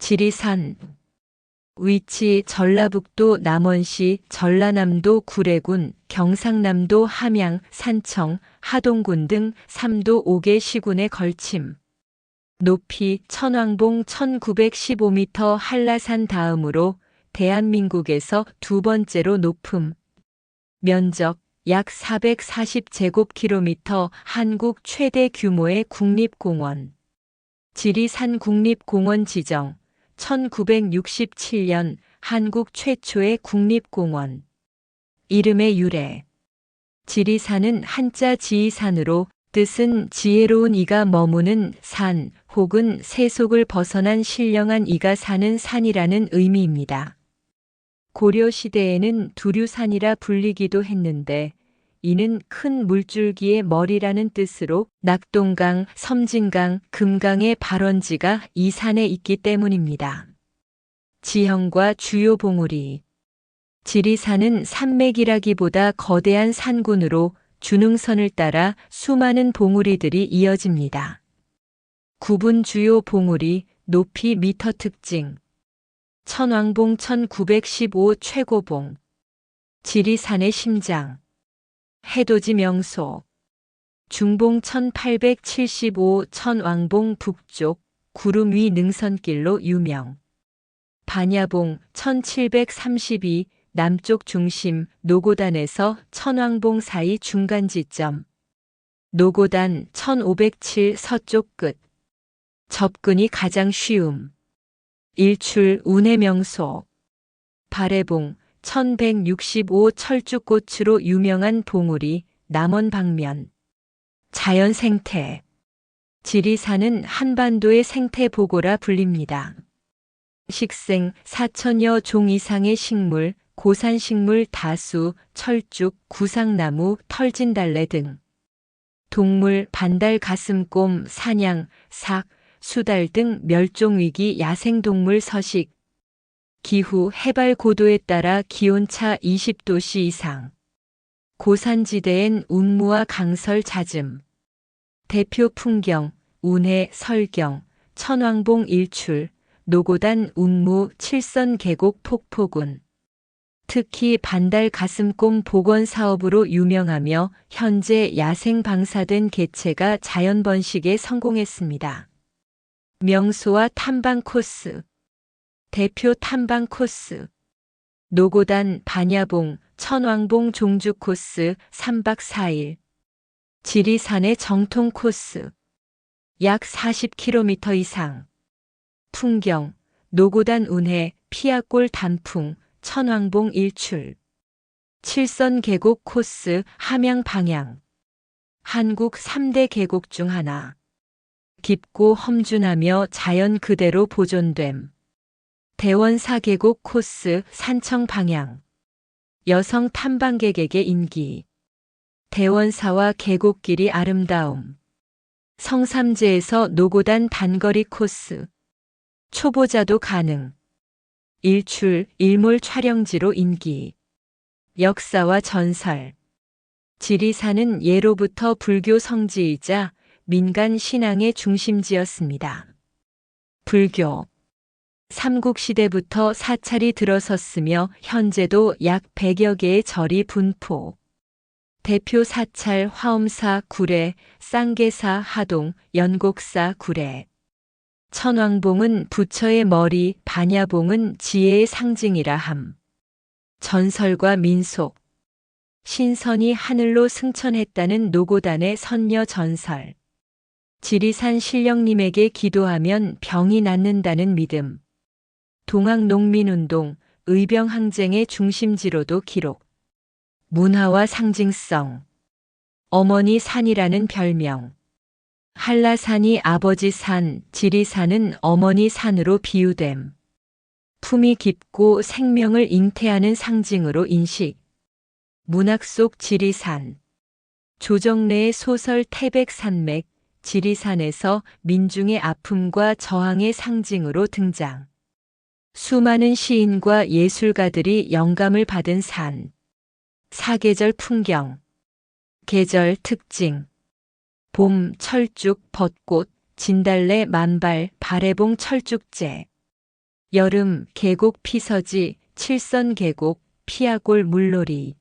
지리산. 위치 전라북도 남원시, 전라남도 구례군, 경상남도 함양, 산청, 하동군 등 3도 5개 시군에 걸침. 높이 천왕봉 1915m, 한라산 다음으로 대한민국에서 두 번째로 높음. 면적 약 440제곱킬로미터, 한국 최대 규모의 국립공원. 지리산 국립공원 지정 1967년 한국 최초의 국립공원. 이름의 유래. 지리산은 한자 지이산으로, 뜻은 지혜로운 이가 머무는 산 혹은 세속을 벗어난 신령한 이가 사는 산이라는 의미입니다. 고려 시대에는 두류산이라 불리기도 했는데, 이는 큰 물줄기의 머리라는 뜻으로 낙동강, 섬진강, 금강의 발원지가 이 산에 있기 때문입니다. 지형과 주요 봉우리. 지리산은 산맥이라기보다 거대한 산군으로 준흥선을 따라 수많은 봉우리들이 이어집니다. 구분 주요 봉우리, 높이 미터 특징. 천왕봉 1915 최고봉. 지리산의 심장. 해돋이 명소. 중봉 1875 천왕봉 북쪽 구름 위 능선길로 유명. 반야봉 1732 남쪽 중심 노고단에서 천왕봉 사이 중간 지점. 노고단 1507 서쪽 끝. 접근이 가장 쉬움. 일출 운해 명소. 발해봉 1165 철쭉꽃으로 유명한 봉우리, 남원 방면. 자연 생태. 지리산은 한반도의 생태 보고라 불립니다. 식생 4천여 종 이상의 식물, 고산식물 다수, 철쭉, 구상나무, 털진달래 등. 동물 반달 가슴곰, 사냥, 삭, 수달 등 멸종위기 야생동물 서식. 기후 해발 고도에 따라 기온차 20도씨 이상. 고산지대엔 운무와 강설 잦음. 대표 풍경, 운해 설경, 천왕봉 일출, 노고단 운무 칠선 계곡 폭포군. 특히 반달 가슴곰 복원 사업으로 유명하며 현재 야생 방사된 개체가 자연 번식에 성공했습니다. 명소와 탐방 코스. 대표 탐방 코스. 노고단 반야봉, 천왕봉 종주 코스 3박 4일. 지리산의 정통 코스. 약 40km 이상. 풍경, 노고단 운해, 피아골 단풍, 천왕봉 일출. 칠선 계곡 코스 함양 방향. 한국 3대 계곡 중 하나. 깊고 험준하며 자연 그대로 보존됨. 대원사 계곡 코스 산청 방향. 여성 탐방객에게 인기. 대원사와 계곡길이 아름다움. 성삼재에서 노고단 단거리 코스. 초보자도 가능. 일출, 일몰 촬영지로 인기. 역사와 전설. 지리산은 예로부터 불교 성지이자 민간 신앙의 중심지였습니다. 불교. 삼국시대부터 사찰이 들어섰으며 현재도 약 100여 개의 절이 분포. 대표 사찰 화엄사 구례, 쌍계사 하동, 연곡사 구례. 천왕봉은 부처의 머리, 반야봉은 지혜의 상징이라 함. 전설과 민속. 신선이 하늘로 승천했다는 노고단의 선녀 전설. 지리산 신령님에게 기도하면 병이 낫는다는 믿음. 동학농민운동, 의병항쟁의 중심지로도 기록. 문화와 상징성. 어머니 산이라는 별명. 한라산이 아버지 산, 지리산은 어머니 산으로 비유됨. 품이 깊고 생명을 잉태하는 상징으로 인식. 문학 속 지리산. 조정래의 소설 태백산맥, 지리산에서 민중의 아픔과 저항의 상징으로 등장. 수많은 시인과 예술가들이 영감을 받은 산. 사계절 풍경. 계절 특징. 봄 철쭉, 벚꽃, 진달래, 만발, 발해봉 철쭉제. 여름 계곡 피서지, 칠선 계곡, 피아골 물놀이.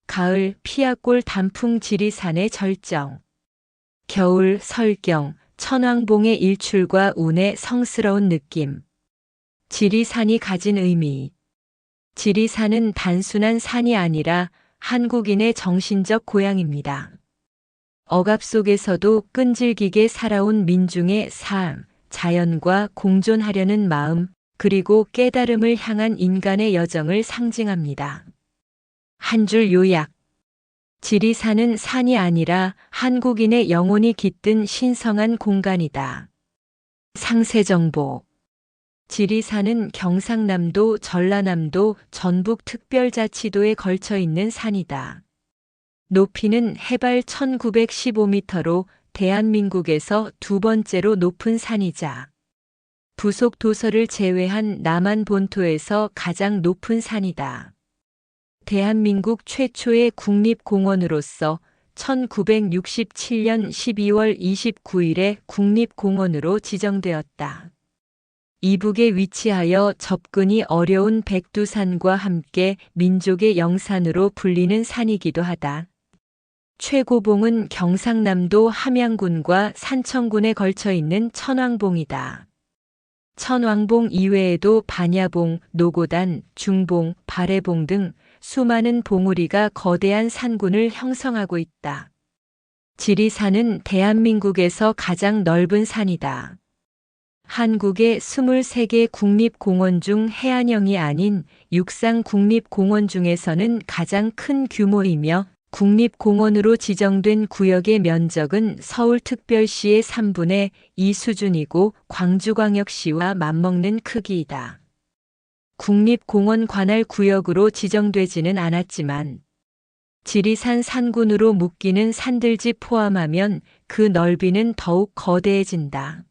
가을 피아골 단풍 지리산의 절정. 겨울 설경, 천왕봉의 일출과 운의 성스러운 느낌. 지리산이 가진 의미. 지리산은 단순한 산이 아니라 한국인의 정신적 고향입니다. 억압 속에서도 끈질기게 살아온 민중의 삶, 자연과 공존하려는 마음, 그리고 깨달음을 향한 인간의 여정을 상징합니다. 한 줄 요약. 지리산은 산이 아니라 한국인의 영혼이 깃든 신성한 공간이다. 상세 정보. 지리산은 경상남도, 전라남도, 전북특별자치도에 걸쳐 있는 산이다. 높이는 해발 1915m로 대한민국에서 두 번째로 높은 산이자 부속 도서를 제외한 남한 본토에서 가장 높은 산이다. 대한민국 최초의 국립공원으로서 1967년 12월 29일에 국립공원으로 지정되었다. 이북에 위치하여 접근이 어려운 백두산과 함께 민족의 영산으로 불리는 산이기도 하다. 최고봉은 경상남도 함양군과 산청군에 걸쳐 있는 천왕봉이다. 천왕봉 이외에도 반야봉, 노고단, 중봉, 발해봉 등 수많은 봉우리가 거대한 산군을 형성하고 있다. 지리산은 대한민국에서 가장 넓은 산이다. 한국의 23개 국립공원 중 해안형이 아닌 육상 국립공원 중에서는 가장 큰 규모이며 국립공원으로 지정된 구역의 면적은 서울특별시의 3분의 2 수준이고 광주광역시와 맞먹는 크기이다. 국립공원 관할 구역으로 지정되지는 않았지만 지리산 산군으로 묶이는 산들지 포함하면 그 넓이는 더욱 거대해진다.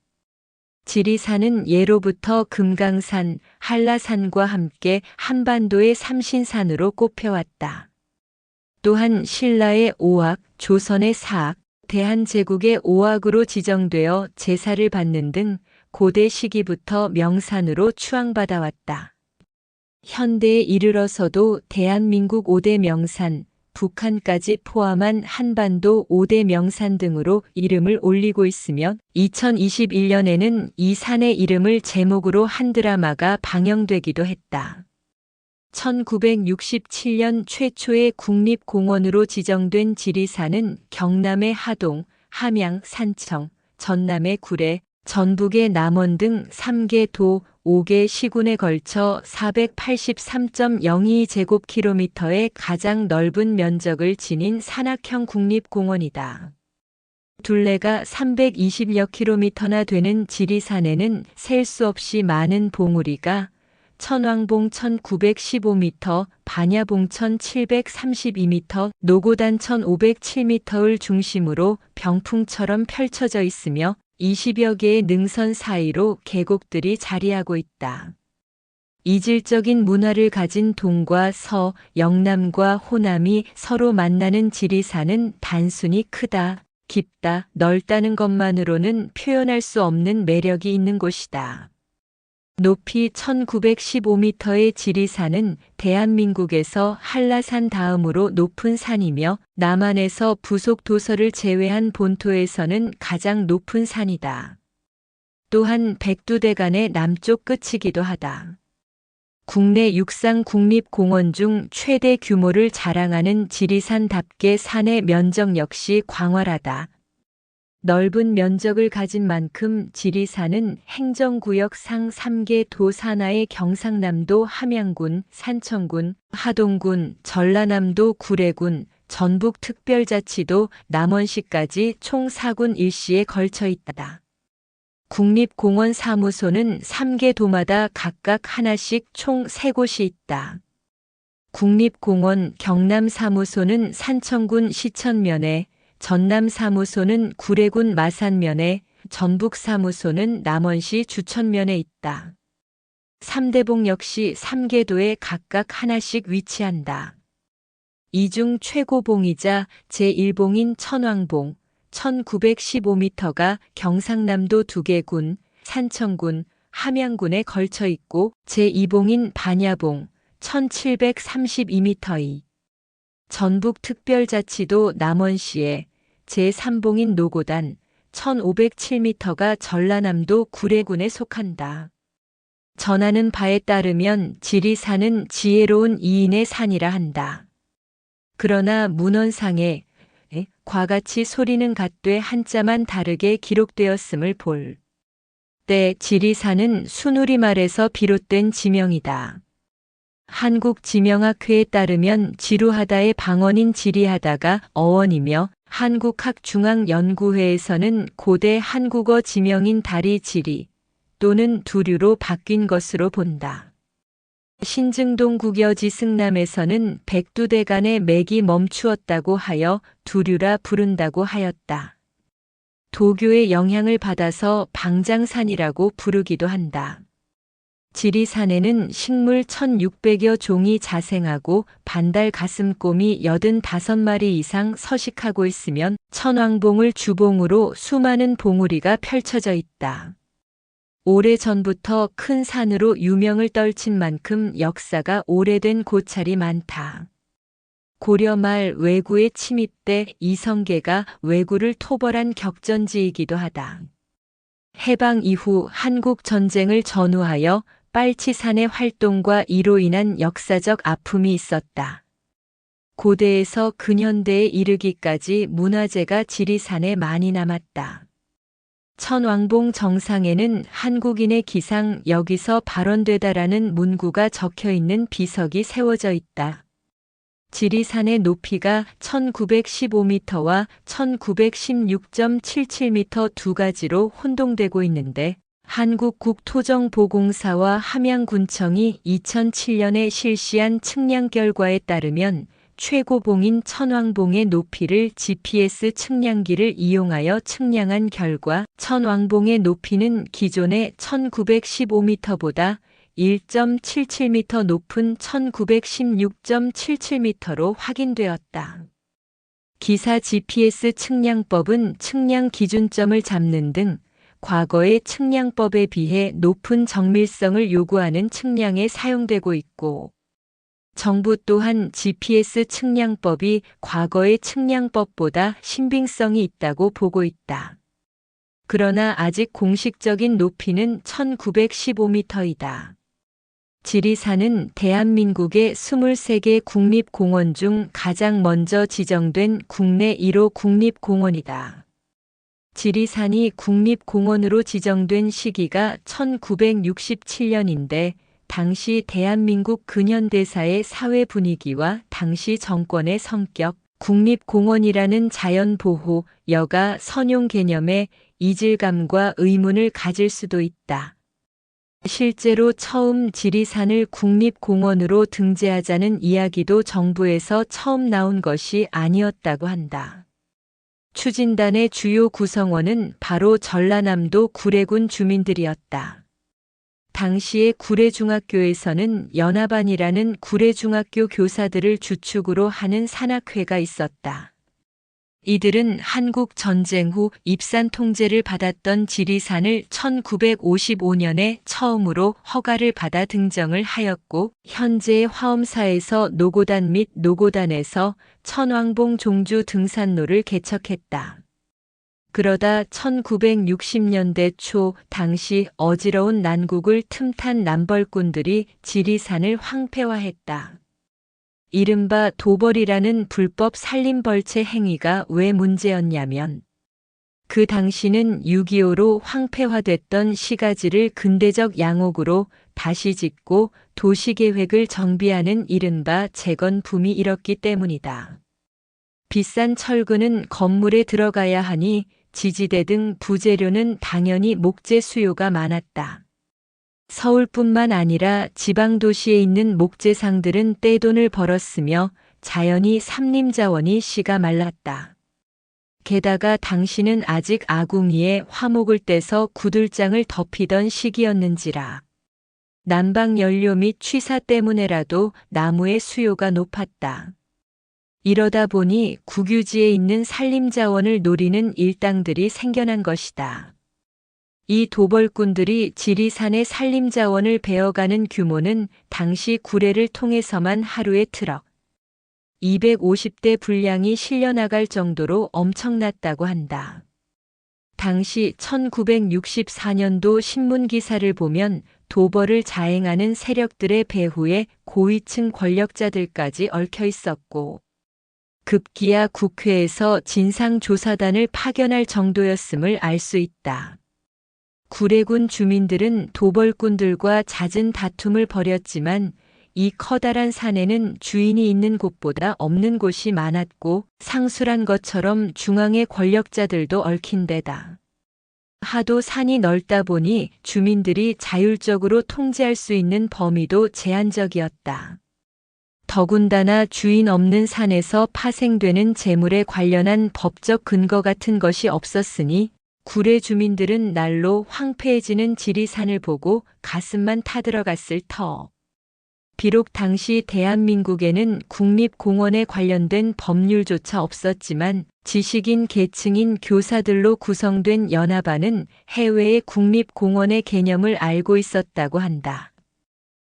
지리산은 예로부터 금강산, 한라산과 함께 한반도의 삼신산으로 꼽혀왔다. 또한 신라의 5악, 조선의 4악, 대한제국의 5악으로 지정되어 제사를 받는 등 고대 시기부터 명산으로 추앙받아왔다. 현대에 이르러서도 대한민국 5대 명산, 북한까지 포함한 한반도 5대 명산 등으로 이름을 올리고 있으며 2021년에는 이 산의 이름을 제목으로 한 드라마가 방영되기도 했다. 1967년 최초의 국립공원으로 지정된 지리산은 경남의 하동, 함양, 산청, 전남의 구례, 전북의 남원 등 3개 도, 5개 시군에 걸쳐 483.02제곱킬로미터의 가장 넓은 면적을 지닌 산악형 국립공원이다. 둘레가 320여 킬로미터나 되는 지리산에는 셀 수 없이 많은 봉우리가 천왕봉 1915m, 반야봉 1732m, 노고단 1507m를 중심으로 병풍처럼 펼쳐져 있으며 20여 개의 능선 사이로 계곡들이 자리하고 있다. 이질적인 문화를 가진 동과 서, 영남과 호남이 서로 만나는 지리산은 단순히 크다, 깊다, 넓다는 것만으로는 표현할 수 없는 매력이 있는 곳이다. 높이 1915m의 지리산은 대한민국에서 한라산 다음으로 높은 산이며 남한에서 부속 도서를 제외한 본토에서는 가장 높은 산이다. 또한 백두대간의 남쪽 끝이기도 하다. 국내 육상 국립공원 중 최대 규모를 자랑하는 지리산답게 산의 면적 역시 광활하다. 넓은 면적을 가진 만큼 지리산은 행정구역 상 3개 도 산하의 경상남도 함양군, 산청군, 하동군, 전라남도 구례군, 전북특별자치도 남원시까지 총 4군 1시에 걸쳐 있다. 국립공원 사무소는 3개 도마다 각각 하나씩 총 3곳이 있다. 국립공원 경남사무소는 산청군 시천면에, 전남사무소는 구례군 마산면에, 전북사무소는 남원시 주천면에 있다. 3대봉 역시 3개도에 각각 하나씩 위치한다. 이 중 최고봉이자 제1봉인 천왕봉 1915m가 경상남도 두개군, 산청군, 함양군에 걸쳐 있고 제2봉인 반야봉 1732m이 전북특별자치도 남원시에 제3봉인 노고단 1507m가 전라남도 구례군에 속한다. 전하는 바에 따르면 지리산은 지혜로운 이인의 산이라 한다. 그러나 문헌상에 과 같이 소리는 같되 한자만 다르게 기록되었음을 볼 때 지리산은 순우리말에서 비롯된 지명이다. 한국지명학회에 따르면 지루하다의 방언인 지리하다가 어원이며 한국학중앙연구회에서는 고대 한국어 지명인 다리 지리 또는 두류로 바뀐 것으로 본다. 신증동 국여지 승남에서는 백두대간의 맥이 멈추었다고 하여 두류라 부른다고 하였다. 도교의 영향을 받아서 방장산이라고 부르기도 한다. 지리산에는 식물 1600여 종이 자생하고 반달 가슴곰이 85마리 이상 서식하고 있으면 천왕봉을 주봉으로 수많은 봉우리가 펼쳐져 있다. 오래전부터 큰 산으로 유명을 떨친 만큼 역사가 오래된 고찰이 많다. 고려 말 왜구의 침입 때 이성계가 왜구를 토벌한 격전지이기도 하다. 해방 이후 한국 전쟁을 전후하여 빨치산의 활동과 이로 인한 역사적 아픔이 있었다. 고대에서 근현대에 이르기까지 문화재가 지리산에 많이 남았다. 천왕봉 정상에는 한국인의 기상 여기서 발원되다라는 문구가 적혀 있는 비석이 세워져 있다. 지리산의 높이가 1915m와 1916.77m 두 가지로 혼동되고 있는데 한국국토정보공사와 함양군청이 2007년에 실시한 측량 결과에 따르면 최고봉인 천왕봉의 높이를 GPS 측량기를 이용하여 측량한 결과 천왕봉의 높이는 기존의 1915m보다 1.77m 높은 1916.77m로 확인되었다. 기사 GPS 측량법은 측량 기준점을 잡는 등 과거의 측량법에 비해 높은 정밀성을 요구하는 측량에 사용되고 있고, 정부 또한 GPS 측량법이 과거의 측량법보다 신빙성이 있다고 보고 있다. 그러나 아직 공식적인 높이는 1915m이다. 지리산은 대한민국의 23개 국립공원 중 가장 먼저 지정된 국내 1호 국립공원이다. 지리산이 국립공원으로 지정된 시기가 1967년인데 당시 대한민국 근현대사의 사회 분위기와 당시 정권의 성격, 국립공원이라는 자연보호, 여가 선용 개념에 이질감과 의문을 가질 수도 있다. 실제로 처음 지리산을 국립공원으로 등재하자는 이야기도 정부에서 처음 나온 것이 아니었다고 한다. 추진단의 주요 구성원은 바로 전라남도 구례군 주민들이었다. 당시의 구례중학교에서는 연합반이라는 구례중학교 교사들을 주축으로 하는 산악회가 있었다. 이들은 한국 전쟁 후 입산 통제를 받았던 지리산을 1955년에 처음으로 허가를 받아 등정을 하였고, 현재의 화엄사에서 노고단 및 노고단에서 천왕봉 종주 등산로를 개척했다. 그러다 1960년대 초 당시 어지러운 난국을 틈탄 남벌꾼들이 지리산을 황폐화했다. 이른바 도벌이라는 불법 산림벌채 행위가 왜 문제였냐면 그 당시는 6.25로 황폐화됐던 시가지를 근대적 양옥으로 다시 짓고 도시계획을 정비하는 이른바 재건붐이 일었기 때문이다. 비싼 철근은 건물에 들어가야 하니 지지대 등 부재료는 당연히 목재 수요가 많았다. 서울뿐만 아니라 지방도시에 있는 목재상들은 떼돈을 벌었으며 자연히 삼림자원이 씨가 말랐다. 게다가 당시는 아직 아궁이에 화목을 떼서 구들장을 덮이던 시기였는지라 난방연료 및 취사 때문에라도 나무의 수요가 높았다. 이러다 보니 국유지에 있는 산림자원을 노리는 일당들이 생겨난 것이다. 이 도벌꾼들이 지리산의 산림자원을 베어가는 규모는 당시 구례를 통해서만 하루에 트럭 250대 분량이 실려나갈 정도로 엄청났다고 한다. 당시 1964년도 신문기사를 보면 도벌을 자행하는 세력들의 배후에 고위층 권력자들까지 얽혀 있었고, 급기야 국회에서 진상조사단을 파견할 정도였음을 알 수 있다. 구례군 주민들은 도벌꾼들과 잦은 다툼을 벌였지만 이 커다란 산에는 주인이 있는 곳보다 없는 곳이 많았고 상술한 것처럼 중앙의 권력자들도 얽힌 데다. 하도 산이 넓다 보니 주민들이 자율적으로 통제할 수 있는 범위도 제한적이었다. 더군다나 주인 없는 산에서 파생되는 재물에 관련한 법적 근거 같은 것이 없었으니 구례 주민들은 날로 황폐해지는 지리산을 보고 가슴만 타들어갔을 터. 비록 당시 대한민국에는 국립공원에 관련된 법률조차 없었지만 지식인 계층인 교사들로 구성된 연합안은 해외의 국립공원의 개념을 알고 있었다고 한다.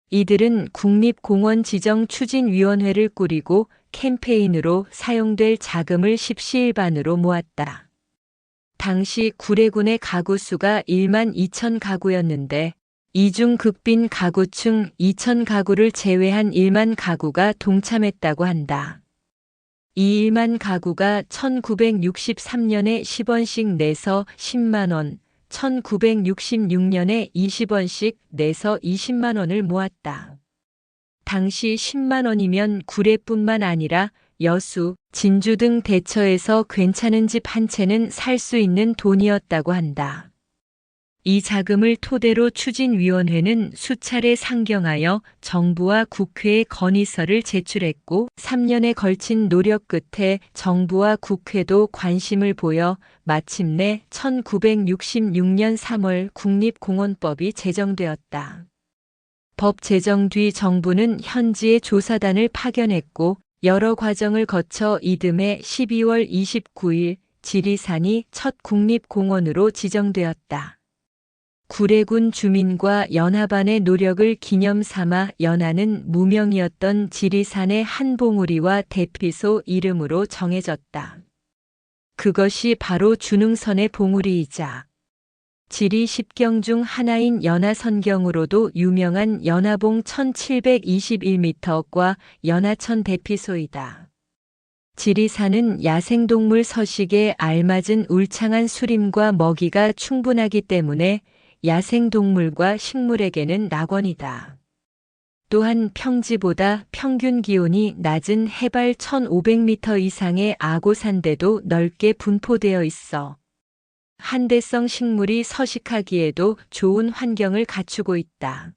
이들은 국립공원 지정 추진위원회를 꾸리고 캠페인으로 사용될 자금을 십시일반으로 모았다. 당시 구례군의 가구 수가 1만 2천 가구였는데 이중 극빈 가구층 2천 가구를 제외한 1만 가구가 동참했다고 한다. 이 1만 가구가 1963년에 10원씩 내서 10만 원, 1966년에 20원씩 내서 20만 원을 모았다. 당시 10만 원이면 구례뿐만 아니라 여수, 진주 등 대처에서 괜찮은 집 한 채는 살 수 있는 돈이었다고 한다. 이 자금을 토대로 추진위원회는 수차례 상경하여 정부와 국회에 건의서를 제출했고 3년에 걸친 노력 끝에 정부와 국회도 관심을 보여 마침내 1966년 3월 국립공원법이 제정되었다. 법 제정 뒤 정부는 현지에 조사단을 파견했고 여러 과정을 거쳐 이듬해 12월 29일 지리산이 첫 국립공원으로 지정되었다. 구례군 주민과 연합안의 노력을 기념 삼아 연안은 무명이었던 지리산의 한 봉우리와 대피소 이름으로 정해졌다. 그것이 바로 준흥선의 봉우리이자 지리 10경 중 하나인 연하선경으로도 유명한 연하봉 1721m과 연하천 대피소이다. 지리산은 야생동물 서식에 알맞은 울창한 수림과 먹이가 충분하기 때문에 야생동물과 식물에게는 낙원이다. 또한 평지보다 평균 기온이 낮은 해발 1500m 이상의 아고산대도 넓게 분포되어 있어 한대성 식물이 서식하기에도 좋은 환경을 갖추고 있다.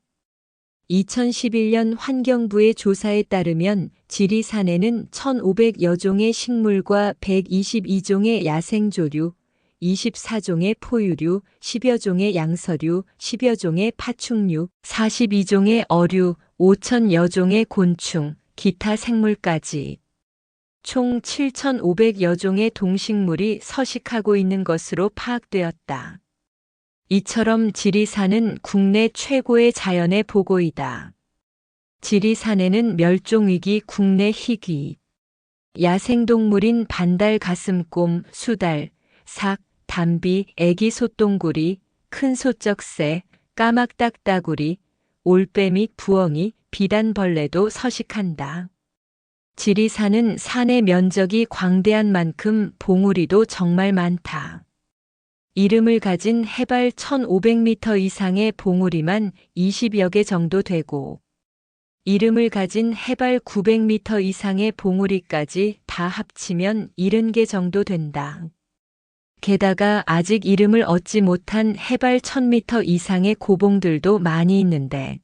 2011년 환경부의 조사에 따르면 지리산에는 1,500여 종의 식물과 122종의 야생조류, 24종의 포유류, 10여 종의 양서류, 10여 종의 파충류, 42종의 어류, 5,000여 종의 곤충, 기타 생물까지 총 7,500여 종의 동식물이 서식하고 있는 것으로 파악되었다. 이처럼 지리산은 국내 최고의 자연의 보고이다. 지리산에는 멸종위기 국내 희귀, 야생동물인 반달 가슴곰, 수달, 삭, 담비, 애기 솥동구리, 큰 소쩍새, 까막딱따구리, 올빼미, 부엉이, 비단벌레도 서식한다. 지리산은 산의 면적이 광대한 만큼 봉우리도 정말 많다. 이름을 가진 해발 1500m 이상의 봉우리만 20여 개 정도 되고 이름을 가진 해발 900m 이상의 봉우리까지 다 합치면 70개 정도 된다. 게다가 아직 이름을 얻지 못한 해발 1000m 이상의 고봉들도 많이 있는데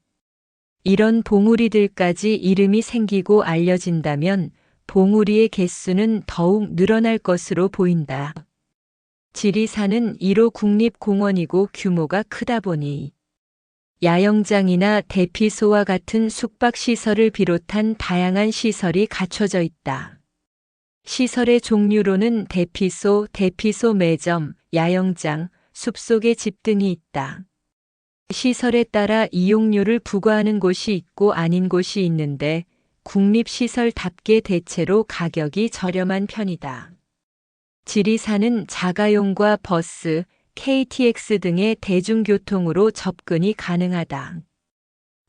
이런 봉우리들까지 이름이 생기고 알려진다면 봉우리의 개수는 더욱 늘어날 것으로 보인다. 지리산은 1호 국립공원이고 규모가 크다 보니 야영장이나 대피소와 같은 숙박시설을 비롯한 다양한 시설이 갖춰져 있다. 시설의 종류로는 대피소, 대피소 매점, 야영장, 숲속에 집 등이 있다. 시설에 따라 이용료를 부과하는 곳이 있고 아닌 곳이 있는데 국립시설답게 대체로 가격이 저렴한 편이다. 지리산은 자가용과 버스, KTX 등의 대중교통으로 접근이 가능하다.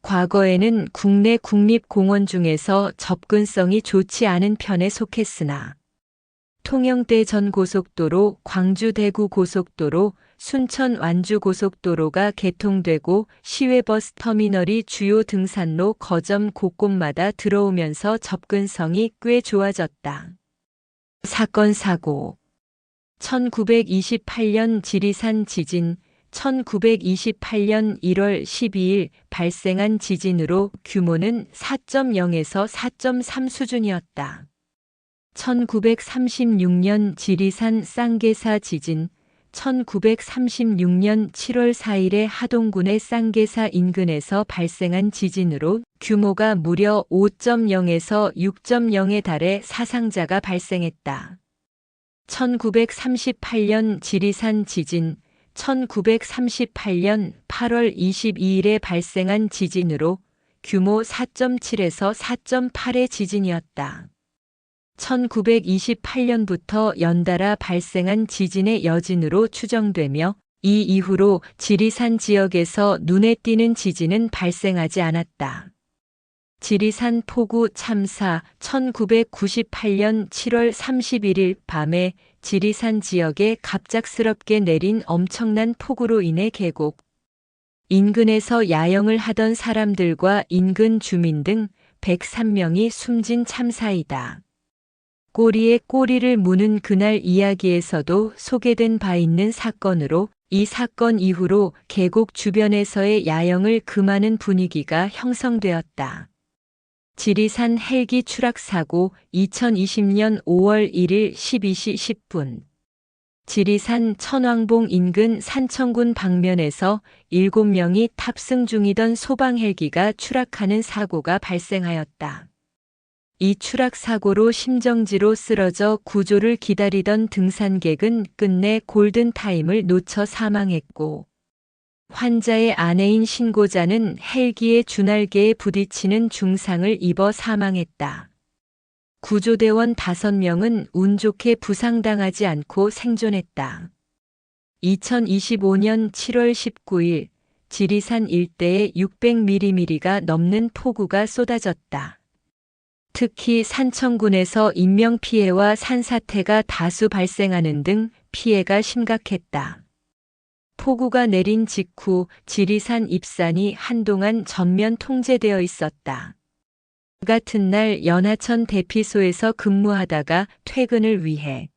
과거에는 국내 국립공원 중에서 접근성이 좋지 않은 편에 속했으나 통영대전고속도로, 광주대구고속도로, 순천 완주고속도로가 개통되고 시외버스 터미널이 주요 등산로 거점 곳곳마다 들어오면서 접근성이 꽤 좋아졌다. 사건 사고 1928년 지리산 지진 1928년 1월 12일 발생한 지진으로 규모는 4.0에서 4.3 수준이었다. 1936년 지리산 쌍계사 지진 1936년 7월 4일에 하동군의 쌍계사 인근에서 발생한 지진으로 규모가 무려 5.0에서 6.0에 달해 사상자가 발생했다. 1938년 지리산 지진 1938년 8월 22일에 발생한 지진으로 규모 4.7에서 4.8의 지진이었다. 1928년부터 연달아 발생한 지진의 여진으로 추정되며 이 이후로 지리산 지역에서 눈에 띄는 지진은 발생하지 않았다. 지리산 폭우 참사 1998년 7월 31일 밤에 지리산 지역에 갑작스럽게 내린 엄청난 폭우로 인해 계곡 인근에서 야영을 하던 사람들과 인근 주민 등 103명이 숨진 참사이다. 꼬리에 꼬리를 무는 그날 이야기에서도 소개된 바 있는 사건으로 이 사건 이후로 계곡 주변에서의 야영을 금하는 분위기가 형성되었다. 지리산 헬기 추락 사고 2020년 5월 1일 12시 10분 지리산 천왕봉 인근 산청군 방면에서 7명이 탑승 중이던 소방 헬기가 추락하는 사고가 발생하였다. 이 추락 사고로 심정지로 쓰러져 구조를 기다리던 등산객은 끝내 골든타임을 놓쳐 사망했고 환자의 아내인 신고자는 헬기의 주날개에 부딪히는 중상을 입어 사망했다. 구조대원 5명은 운 좋게 부상당하지 않고 생존했다. 2025년 7월 19일 지리산 일대에 600mm가 넘는 폭우가 쏟아졌다. 특히 산청군에서 인명피해와 산사태가 다수 발생하는 등 피해가 심각했다. 폭우가 내린 직후 지리산 입산이 한동안 전면 통제되어 있었다. 같은 날 연하천 대피소에서 근무하다가 퇴근을 위해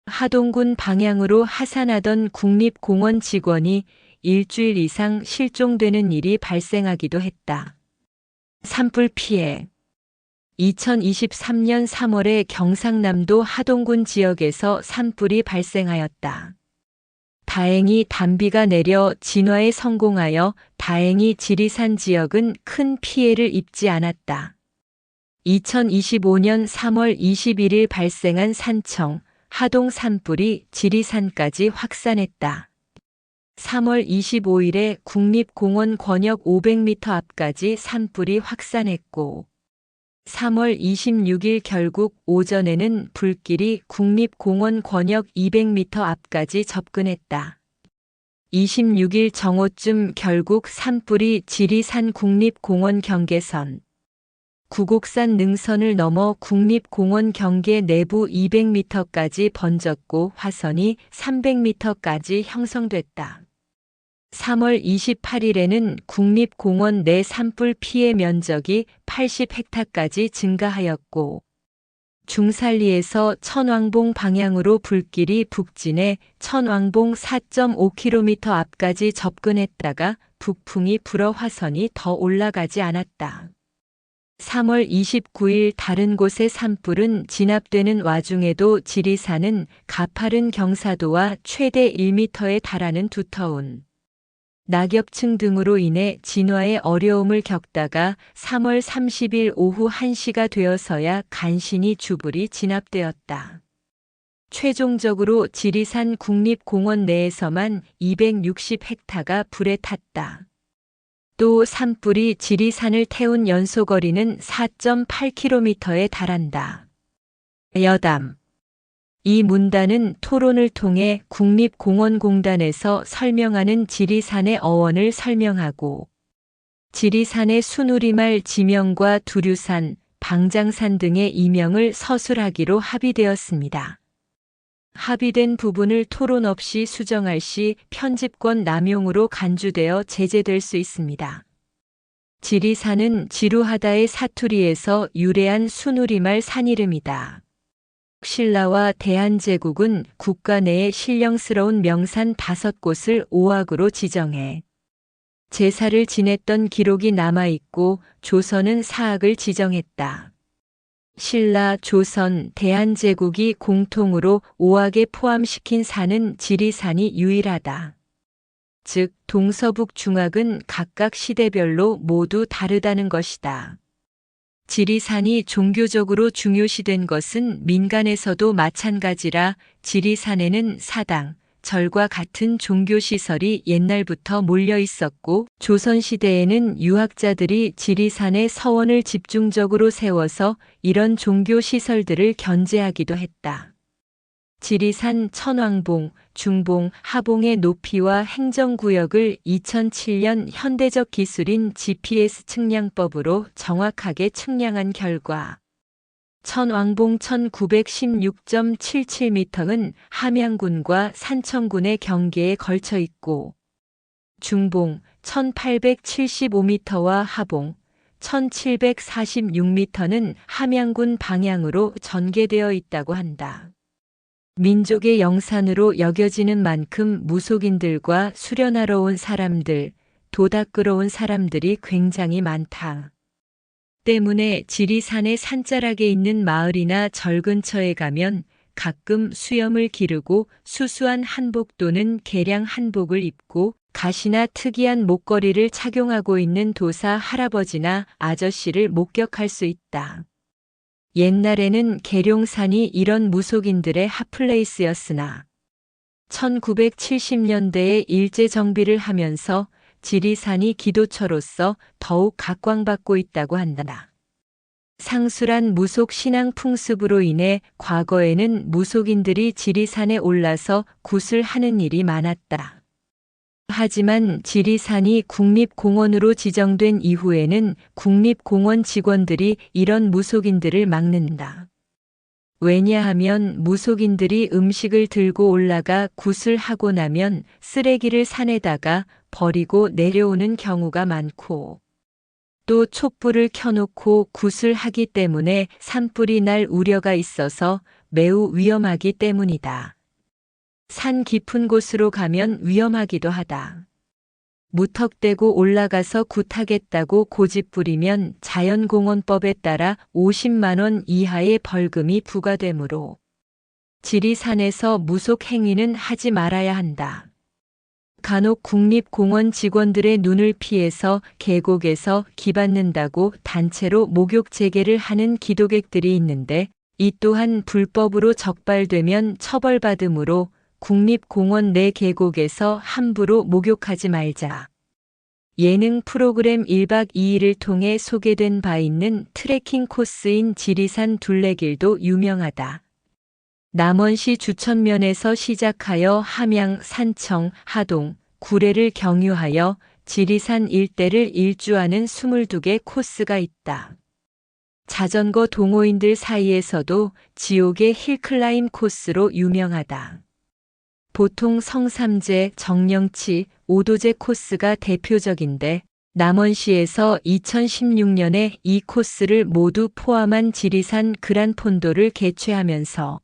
하동군 방향으로 하산하던 국립공원 직원이 일주일 이상 실종되는 일이 발생하기도 했다. 산불 피해 2023년 3월에 경상남도 하동군 지역에서 산불이 발생하였다. 다행히 단비가 내려 진화에 성공하여 다행히 지리산 지역은 큰 피해를 입지 않았다. 2025년 3월 21일 발생한 산청, 하동 산불이 지리산까지 확산했다. 3월 25일에 국립공원 권역 500m 앞까지 산불이 확산했고 3월 26일 결국 오전에는 불길이 국립공원 권역 200m 앞까지 접근했다. 26일 정오쯤 결국 산불이 지리산 국립공원 경계선, 구곡산 능선을 넘어 국립공원 경계 내부 200m까지 번졌고 화선이 300m까지 형성됐다. 3월 28일에는 국립공원 내 산불 피해 면적이 80헥타까지 증가하였고 중산리에서 천왕봉 방향으로 불길이 북진해 천왕봉 4.5km 앞까지 접근했다가 북풍이 불어 화선이 더 올라가지 않았다. 3월 29일 다른 곳의 산불은 진압되는 와중에도 지리산은 가파른 경사도와 최대 1m에 달하는 두터운 낙엽층 등으로 인해 진화에 어려움을 겪다가 3월 30일 오후 1시가 되어서야 간신히 주불이 진압되었다. 최종적으로 지리산 국립공원 내에서만 260헥타가 불에 탔다. 또 산불이 지리산을 태운 연소거리는 4.8km에 달한다. 여담. 이 문단은 토론을 통해 국립공원공단에서 설명하는 지리산의 어원을 설명하고 지리산의 순우리말 지명과 두류산, 방장산 등의 이명을 서술하기로 합의되었습니다. 합의된 부분을 토론 없이 수정할 시 편집권 남용으로 간주되어 제재될 수 있습니다. 지리산은 지루하다의 사투리에서 유래한 순우리말 산이름이다. 신라와 대한제국은 국가 내에 신령스러운 명산 5곳을 오악으로 지정해 제사를 지냈던 기록이 남아있고 조선은 사악을 지정했다. 신라, 조선, 대한제국이 공통으로 오악에 포함시킨 산은 지리산이 유일하다. 즉, 동서북 중악은 각각 시대별로 모두 다르다는 것이다. 지리산이 종교적으로 중요시된 것은 민간에서도 마찬가지라 지리산에는 사당, 절과 같은 종교시설이 옛날부터 몰려 있었고 조선시대에는 유학자들이 지리산에 서원을 집중적으로 세워서 이런 종교시설들을 견제하기도 했다. 지리산 천왕봉, 중봉, 하봉의 높이와 행정구역을 2007년 현대적 기술인 GPS 측량법으로 정확하게 측량한 결과 천왕봉 1916.77m는 함양군과 산청군의 경계에 걸쳐 있고 중봉 1875m와 하봉 1746m는 함양군 방향으로 전개되어 있다고 한다. 민족의 영산으로 여겨지는 만큼 무속인들과 수련하러 온 사람들, 도 닦으러 온 사람들이 굉장히 많다. 때문에 지리산의 산자락에 있는 마을이나 절 근처에 가면 가끔 수염을 기르고 수수한 한복 또는 개량 한복을 입고 가시나 특이한 목걸이를 착용하고 있는 도사 할아버지나 아저씨를 목격할 수 있다. 옛날에는 계룡산이 이런 무속인들의 핫플레이스였으나 1970년대에 일제 정비를 하면서 지리산이 기도처로서 더욱 각광받고 있다고 한다. 상술한 무속 신앙 풍습으로 인해 과거에는 무속인들이 지리산에 올라서 굿을 하는 일이 많았다. 하지만 지리산이 국립공원으로 지정된 이후에는 국립공원 직원들이 이런 무속인들을 막는다. 왜냐하면 무속인들이 음식을 들고 올라가 굿을 하고 나면 쓰레기를 산에다가 버리고 내려오는 경우가 많고 또 촛불을 켜놓고 굿을 하기 때문에 산불이 날 우려가 있어서 매우 위험하기 때문이다. 산 깊은 곳으로 가면 위험하기도 하다. 무턱대고 올라가서 굿하겠다고 고집부리면 자연공원법에 따라 50만 원 이하의 벌금이 부과되므로 지리산에서 무속 행위는 하지 말아야 한다. 간혹 국립공원 직원들의 눈을 피해서 계곡에서 기받는다고 단체로 목욕 재개를 하는 기도객들이 있는데 이 또한 불법으로 적발되면 처벌받으므로 국립공원 내 계곡에서 함부로 목욕하지 말자. 예능 프로그램 1박 2일을 통해 소개된 바 있는 트레킹 코스인 지리산 둘레길도 유명하다. 남원시 주천면에서 시작하여 함양, 산청, 하동, 구례를 경유하여 지리산 일대를 일주하는 22개 코스가 있다. 자전거 동호인들 사이에서도 지옥의 힐클라임 코스로 유명하다. 보통 성삼제, 정령치, 오도제 코스가 대표적인데 남원시에서 2016년에 이 코스를 모두 포함한 지리산 그란폰도를 개최하면서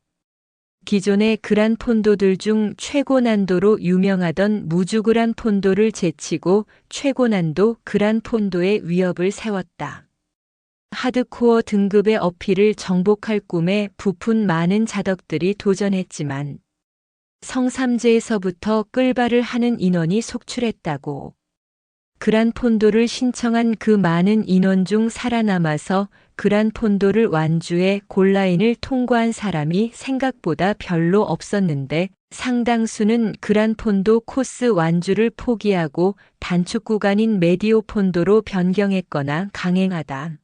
기존의 그란폰도들 중 최고 난도로 유명하던 무주그란폰도를 제치고 최고 난도 그란폰도의 위협을 세웠다. 하드코어 등급의 어필을 정복할 꿈에 부푼 많은 자덕들이 도전했지만 성삼제에서부터 끌발을 하는 인원이 속출했다고. 그란폰도를 신청한 그 많은 인원 중 살아남아서 그란폰도를 완주해 골라인을 통과한 사람이 생각보다 별로 없었는데 상당수는 그란폰도 코스 완주를 포기하고 단축 구간인 메디오폰도로 변경했거나 강행하다.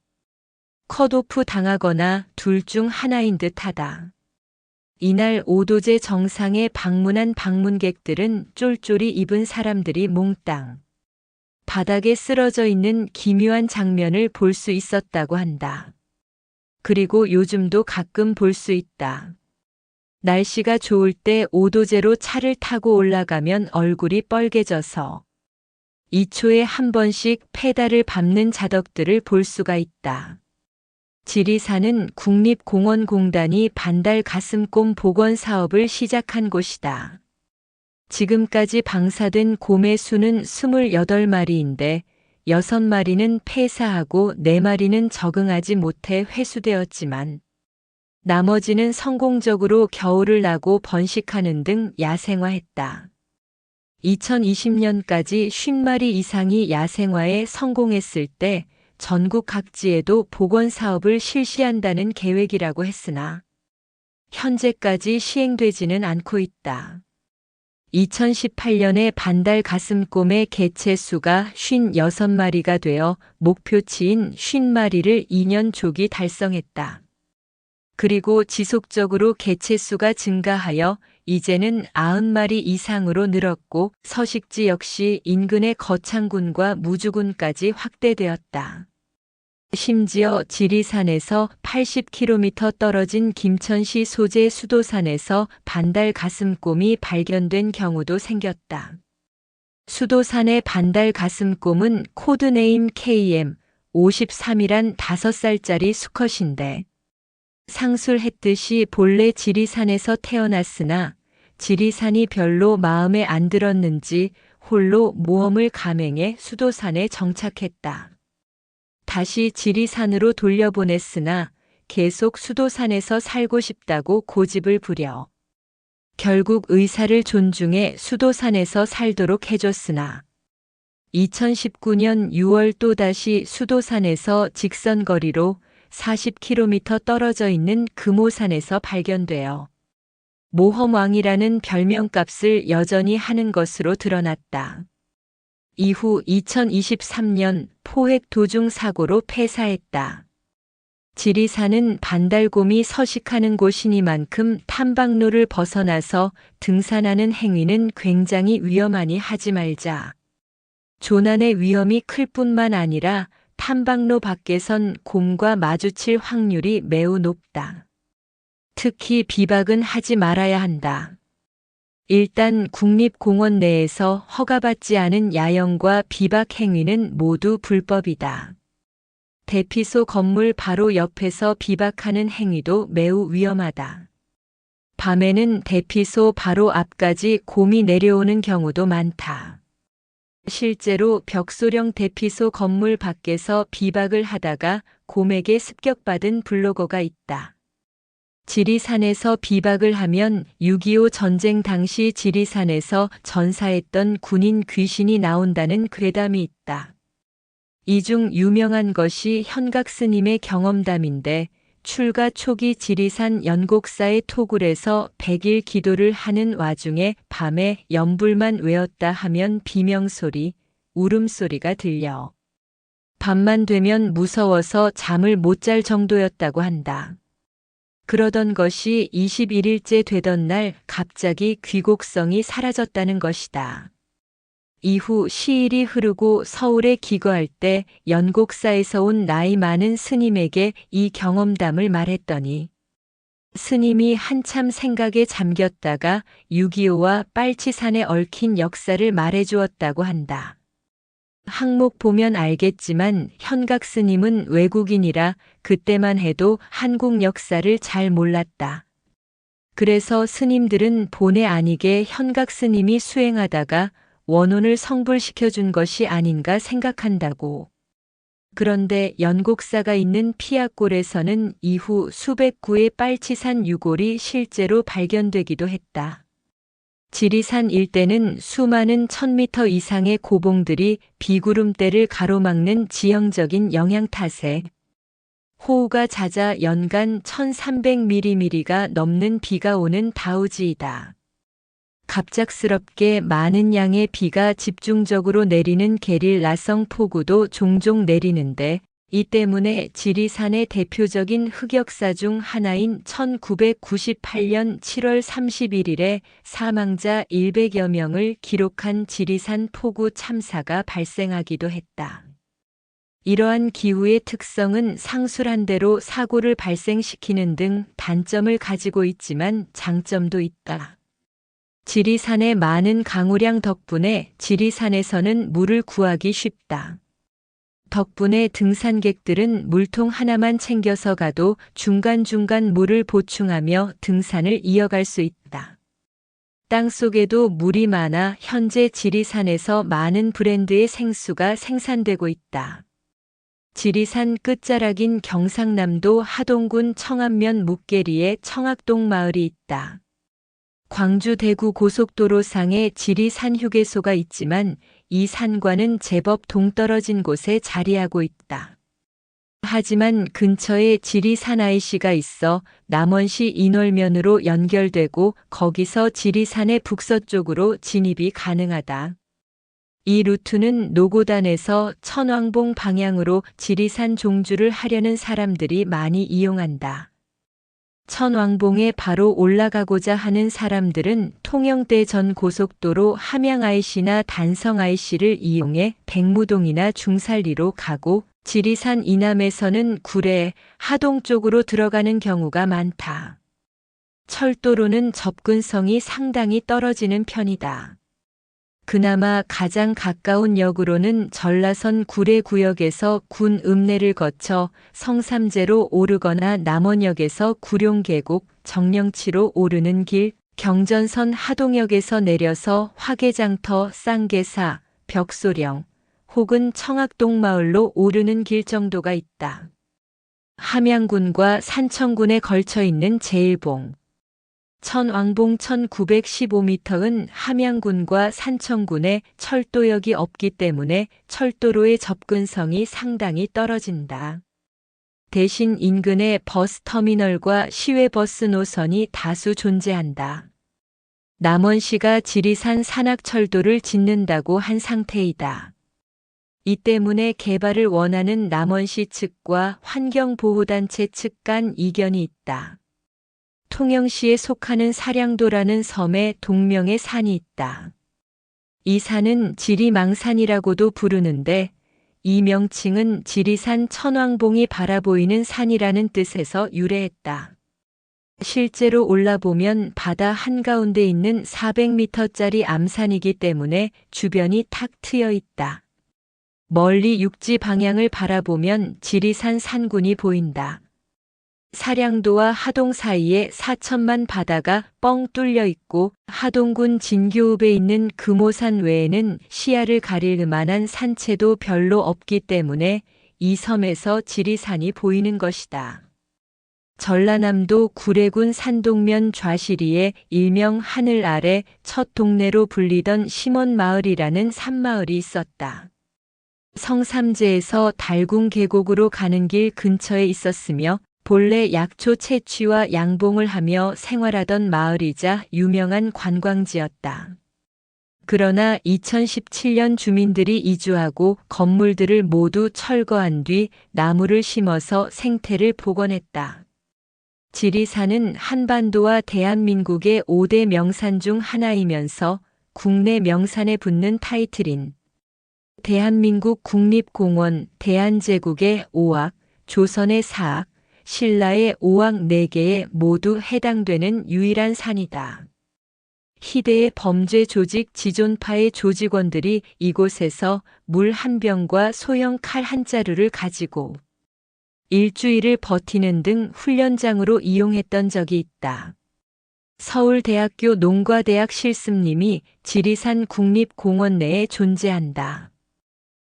컷오프 당하거나 둘 중 하나인 듯하다. 이날 오도제 정상에 방문한 방문객들은 쫄쫄이 입은 사람들이 몽땅 바닥에 쓰러져 있는 기묘한 장면을 볼 수 있었다고 한다. 그리고 요즘도 가끔 볼 수 있다. 날씨가 좋을 때 오도제로 차를 타고 올라가면 얼굴이 빨개져서 2초에 한 번씩 페달을 밟는 자덕들을 볼 수가 있다. 지리산은 국립공원공단이 반달 가슴곰 복원 사업을 시작한 곳이다. 지금까지 방사된 곰의 수는 28마리인데 6마리는 폐사하고 4마리는 적응하지 못해 회수되었지만 나머지는 성공적으로 겨울을 나고 번식하는 등 야생화했다. 2020년까지 50마리 이상이 야생화에 성공했을 때 전국 각지에도 복원 사업을 실시한다는 계획이라고 했으나 현재까지 시행되지는 않고 있다. 2018년에 반달 가슴곰의 개체 수가 56마리가 되어 목표치인 50마리를 2년 조기 달성했다. 그리고 지속적으로 개체 수가 증가하여 이제는 90마리 이상으로 늘었고 서식지 역시 인근의 거창군과 무주군까지 확대되었다. 심지어 지리산에서 80km 떨어진 김천시 소재 수도산에서 반달 가슴곰이 발견된 경우도 생겼다. 수도산의 반달 가슴곰은 코드네임 KM53이란 5살짜리 수컷인데 상술했듯이 본래 지리산에서 태어났으나 지리산이 별로 마음에 안 들었는지 홀로 모험을 감행해 수도산에 정착했다. 다시 지리산으로 돌려보냈으나 계속 수도산에서 살고 싶다고 고집을 부려 결국 의사를 존중해 수도산에서 살도록 해줬으나 2019년 6월 또다시 수도산에서 직선거리로 40km 떨어져 있는 금오산에서 발견되어 모험왕이라는 별명값을 여전히 하는 것으로 드러났다. 이후 2023년 포획 도중 사고로 폐사했다. 지리산은 반달곰이 서식하는 곳이니만큼 탐방로를 벗어나서 등산하는 행위는 굉장히 위험하니 하지 말자. 조난의 위험이 클 뿐만 아니라 탐방로 밖에선 곰과 마주칠 확률이 매우 높다. 특히 비박은 하지 말아야 한다. 일단 국립공원 내에서 허가받지 않은 야영과 비박 행위는 모두 불법이다. 대피소 건물 바로 옆에서 비박하는 행위도 매우 위험하다. 밤에는 대피소 바로 앞까지 곰이 내려오는 경우도 많다. 실제로 벽소령 대피소 건물 밖에서 비박을 하다가 곰에게 습격받은 블로거가 있다. 지리산에서 비박을 하면 6.25 전쟁 당시 지리산에서 전사했던 군인 귀신이 나온다는 괴담이 있다. 이 중 유명한 것이 현각스님의 경험담인데 출가 초기 지리산 연곡사의 토굴에서 100일 기도를 하는 와중에 밤에 연불만 외웠다 하면 비명소리, 울음소리가 들려 밤만 되면 무서워서 잠을 못 잘 정도였다고 한다. 그러던 것이 21일째 되던 날 갑자기 귀곡성이 사라졌다는 것이다. 이후 시일이 흐르고 서울에 기거할 때 연곡사에서 온 나이 많은 스님에게 이 경험담을 말했더니 스님이 한참 생각에 잠겼다가 6.25와 빨치산에 얽힌 역사를 말해주었다고 한다. 항목 보면 알겠지만 현각 스님은 외국인이라 그때만 해도 한국 역사를 잘 몰랐다. 그래서 스님들은 본의 아니게 현각 스님이 수행하다가 원혼을 성불시켜준 것이 아닌가 생각한다고. 그런데 연곡사가 있는 피악골에서는 이후 수백 구의 빨치산 유골이 실제로 발견되기도 했다. 지리산 일대는 수많은 1000m 이상의 고봉들이 비구름대를 가로막는 지형적인 영향 탓에 호우가 잦아 연간 1300mm가 넘는 비가 오는 다우지이다. 갑작스럽게 많은 양의 비가 집중적으로 내리는 게릴라성 폭우도 종종 내리는데 이 때문에 지리산의 대표적인 흑역사 중 하나인 1998년 7월 31일에 사망자 100여 명을 기록한 지리산 폭우 참사가 발생하기도 했다. 이러한 기후의 특성은 상술한 대로 사고를 발생시키는 등 단점을 가지고 있지만 장점도 있다. 지리산의 많은 강우량 덕분에 지리산에서는 물을 구하기 쉽다. 덕분에 등산객들은 물통 하나만 챙겨서 가도 중간중간 물을 보충하며 등산을 이어갈 수 있다. 땅속에도 물이 많아 현재 지리산에서 많은 브랜드의 생수가 생산되고 있다. 지리산 끝자락인 경상남도 하동군 청안면 묵계리에 청학동 마을이 있다. 광주 대구 고속도로상에 지리산 휴게소가 있지만 이 산과는 제법 동떨어진 곳에 자리하고 있다. 하지만 근처에 지리산 IC가 있어 남원시 인월면으로 연결되고 거기서 지리산의 북서쪽으로 진입이 가능하다. 이 루트는 노고단에서 천왕봉 방향으로 지리산 종주를 하려는 사람들이 많이 이용한다. 천왕봉에 바로 올라가고자 하는 사람들은 통영대 전 고속도로 함양 IC나 단성 IC를 이용해 백무동이나 중살리로 가고 지리산 이남에서는 구례, 하동 쪽으로 들어가는 경우가 많다. 철도로는 접근성이 상당히 떨어지는 편이다. 그나마 가장 가까운 역으로는 전라선 구례구역에서 군 읍내를 거쳐 성삼재로 오르거나 남원역에서 구룡계곡, 정령치로 오르는 길, 경전선 하동역에서 내려서 화개장터, 쌍계사, 벽소령 혹은 청학동 마을로 오르는 길 정도가 있다. 함양군과 산청군에 걸쳐 있는 제일봉 천왕봉 1915m은 함양군과 산청군에 철도역이 없기 때문에 철도로의 접근성이 상당히 떨어진다. 대신 인근에 버스터미널과 시외버스 노선이 다수 존재한다. 남원시가 지리산 산악철도를 짓는다고 한 상태이다. 이 때문에 개발을 원하는 남원시 측과 환경보호단체 측 간 이견이 있다. 통영시에 속하는 사량도라는 섬에 동명의 산이 있다. 이 산은 지리망산이라고도 부르는데 이 명칭은 지리산 천왕봉이 바라보이는 산이라는 뜻에서 유래했다. 실제로 올라보면 바다 한가운데 있는 400m짜리 암산이기 때문에 주변이 탁 트여 있다. 멀리 육지 방향을 바라보면 지리산 산군이 보인다. 사량도와 하동 사이에 사천만 바다가 뻥 뚫려 있고 하동군 진교읍에 있는 금오산 외에는 시야를 가릴 만한 산채도 별로 없기 때문에 이 섬에서 지리산이 보이는 것이다. 전라남도 구례군 산동면 좌시리에 일명 하늘 아래 첫 동네로 불리던 심원마을이라는 산마을이 있었다. 성삼재에서 달궁 계곡으로 가는 길 근처에 있었으며 본래 약초 채취와 양봉을 하며 생활하던 마을이자 유명한 관광지였다. 그러나 2017년 주민들이 이주하고 건물들을 모두 철거한 뒤 나무를 심어서 생태를 복원했다. 지리산은 한반도와 대한민국의 5대 명산 중 하나이면서 국내 명산에 붙는 타이틀인 대한민국 국립공원 대한제국의 5악, 조선의 4악, 신라의 5악 4개에 모두 해당되는 유일한 산이다. 희대의 범죄 조직 지존파의 조직원들이 이곳에서 물 한 병과 소형 칼 한 자루를 가지고 일주일을 버티는 등 훈련장으로 이용했던 적이 있다. 서울대학교 농과대학 실습님이 지리산 국립공원 내에 존재한다.